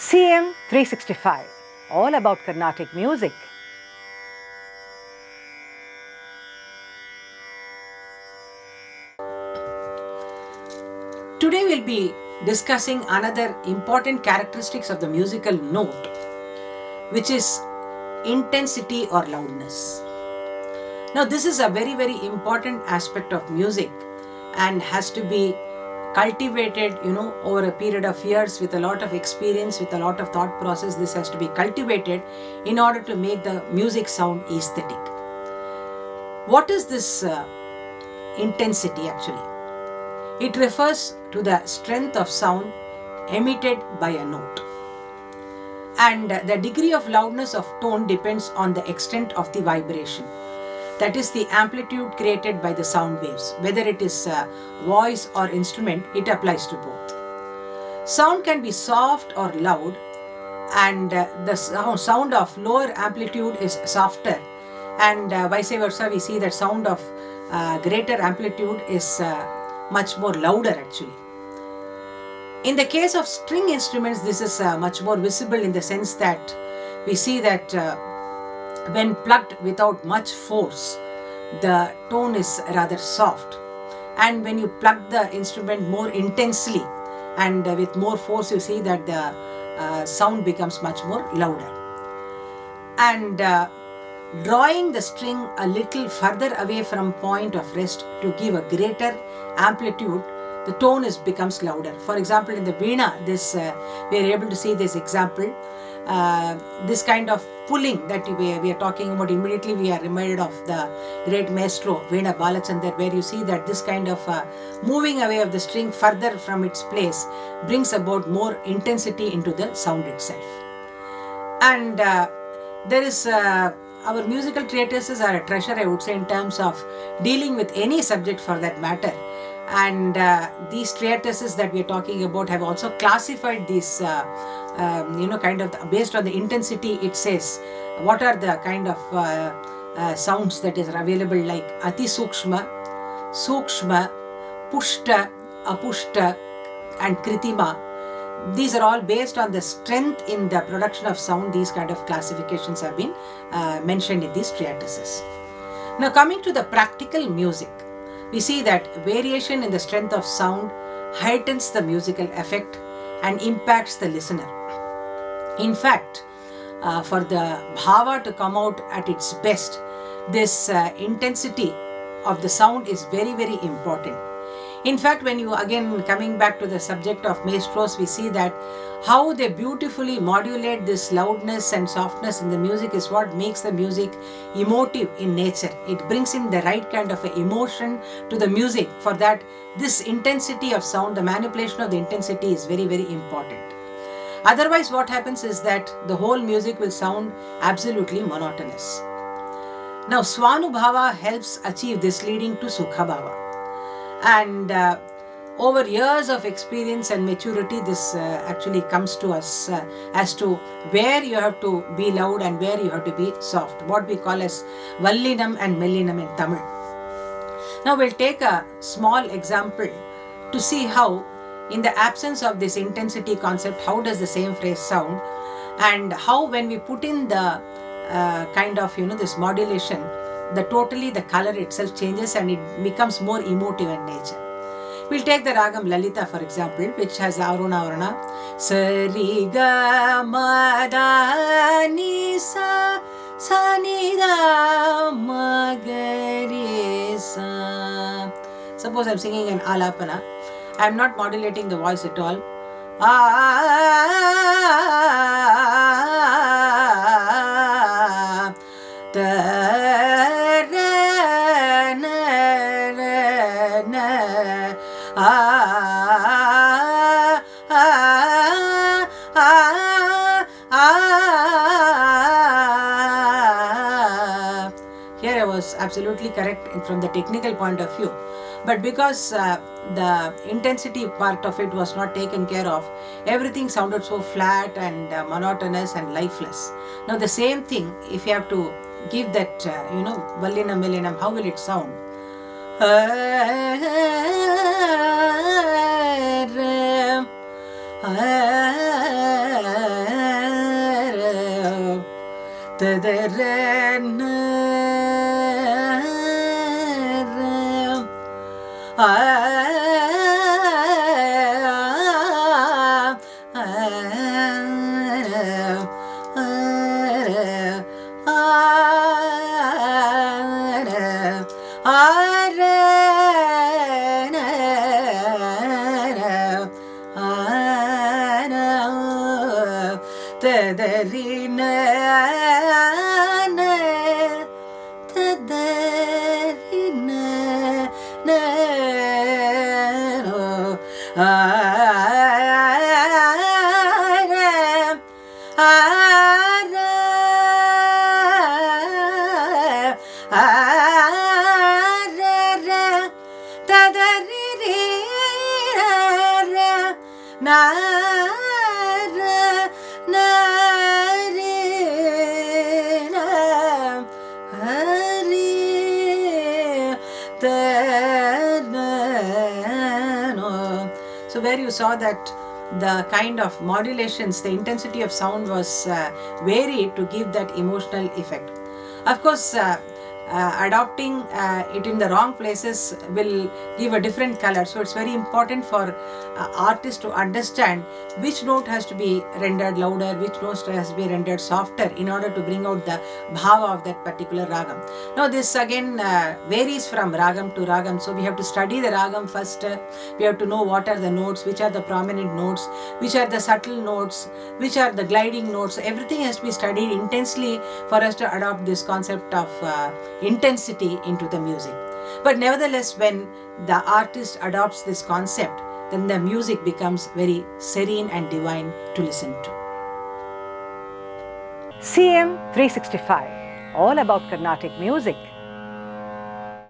CM 365, all about Carnatic music. Today we'll be discussing another important characteristics of the musical note, which is intensity or loudness. Now this is a very important aspect of music and has to be cultivated, over a period of years with a lot of experience, with a lot of thought process. This has to be cultivated in order to make the music sound aesthetic. What is this intensity actually? It refers to the strength of sound emitted by a note. And the degree of loudness of tone depends on the extent of the vibration. That is the amplitude created by the sound waves. Whether it is voice or instrument, it applies to both. Sound can be soft or loud, and the sound of lower amplitude is softer, and vice versa. We see that sound of greater amplitude is much more louder actually. In the case of string instruments, this is much more visible in the sense that we see that when plucked without much force, the tone is rather soft, and when you plug the instrument more intensely and with more force, you see that the sound becomes much more louder. And drawing the string a little further away from point of rest to give a greater amplitude, the tone becomes louder. For example, in the veena, we are able to see this example. This kind of pulling that we are talking about, immediately we are reminded of the great maestro Veena Balachandar, where you see that this kind of moving away of the string further from its place brings about more intensity into the sound itself. And there is our musical treatises are a treasure, I would say, in terms of dealing with any subject for that matter. And these treatises that we are talking about have also classified these, based on the intensity. It says what are the kind of sounds that is available, like Ati Sukshma, Sukshma, Pushta, Apushta, and Kritima. These are all based on the strength in the production of sound. These kind of classifications have been mentioned in these treatises. Now coming to the practical music, we see that variation in the strength of sound heightens the musical effect and impacts the listener. In fact, for the bhava to come out at its best, this intensity of the sound is very important. In fact, when you again coming back to the subject of maestros, we see that how they beautifully modulate this loudness and softness in the music is what makes the music emotive in nature. It brings in the right kind of emotion to the music. For that, this intensity of sound, the manipulation of the intensity is very important. Otherwise, what happens is that the whole music will sound absolutely monotonous. Now, Swanubhava helps achieve this, leading to Sukhabhava. And over years of experience and maturity, this actually comes to us as to where you have to be loud and where you have to be soft, what we call as Vallinam and Mellinam in Tamil. Now we'll take a small example to see how, in the absence of this intensity concept, how does the same phrase sound, and how when we put in the this modulation, the color itself changes and it becomes more emotive in nature. We'll take the ragam Lalita, for example, which has Aruna Aruna, Sari Ga Ma Da Ni Sa Sa Ni Da Ma Ga Re Sa. Suppose I'm singing an alapana, I'm not modulating the voice at all. Here I was absolutely correct from the technical point of view, but because the intensity part of it was not taken care of, everything sounded so flat and monotonous and lifeless. Now the same thing, if you have to give that, Vallinam Mellinam, how will it sound? So where you saw that the kind of modulations, the intensity of sound was varied to give that emotional effect. Of course, adopting it in the wrong places will give a different color. So it's very important for artists to understand which note has to be rendered louder, which note has to be rendered softer in order to bring out the bhava of that particular ragam. Now this again varies from ragam to ragam. So we have to study the ragam first. We have to know what are the notes, which are the prominent notes, which are the subtle notes, which are the gliding notes. Everything has to be studied intensely for us to adopt this concept of intensity into the music. But nevertheless, when the artist adopts this concept, then the music becomes very serene and divine to listen to. CM 365, all about Carnatic music.